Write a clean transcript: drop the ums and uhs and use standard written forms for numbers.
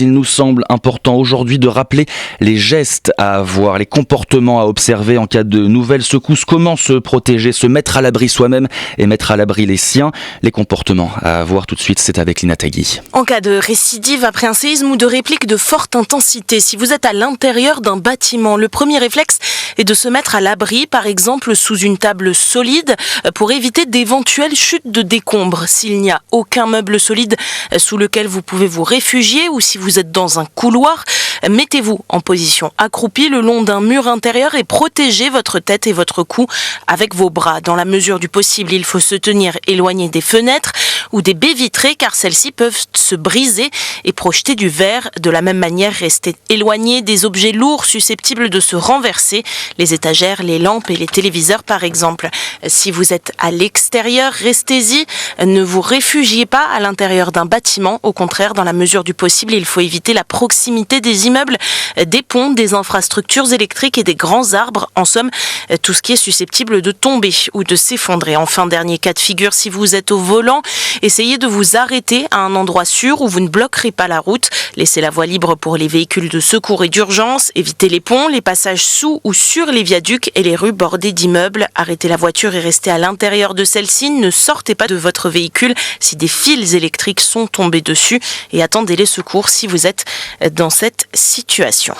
Il nous semble important aujourd'hui de rappeler les gestes à avoir, les comportements à observer en cas de nouvelles secousses, comment se protéger, se mettre à l'abri soi-même et mettre à l'abri les siens. Les comportements à avoir tout de suite, c'est avec Lina Tagui. En cas de récidive après un séisme ou de réplique de forte intensité, si vous êtes à l'intérieur d'un bâtiment, le premier réflexe est de se mettre à l'abri, par exemple sous une table solide, pour éviter d'éventuelles chutes de décombres. S'il n'y a aucun meuble solide sous lequel vous pouvez vous réfugier ou si vous êtes dans un couloir, mettez-vous en position accroupie le long d'un mur intérieur et protégez votre tête et votre cou avec vos bras. Dans la mesure du possible, il faut se tenir éloigné des fenêtres ou des baies vitrées car celles-ci peuvent se briser et projeter du verre. De la même manière, restez éloigné des objets lourds susceptibles de se renverser, les étagères, les lampes et les téléviseurs par exemple. Si vous êtes à l'extérieur, restez-y, ne vous réfugiez pas à l'intérieur d'un bâtiment. Au contraire, dans la mesure du possible, il faut éviter la proximité des immeubles, des ponts, des infrastructures électriques et des grands arbres. En somme, tout ce qui est susceptible de tomber ou de s'effondrer. Enfin, dernier cas de figure, si vous êtes au volant, essayez de vous arrêter à un endroit sûr où vous ne bloquerez pas la route. Laissez la voie libre pour les véhicules de secours et d'urgence. Évitez les ponts, les passages sous ou sur les viaducs et les rues bordées d'immeubles. Arrêtez la voiture et restez à l'intérieur de celle-ci. Ne sortez pas de votre véhicule si des fils électriques sont tombés dessus et attendez les secours si vous êtes dans cette situation.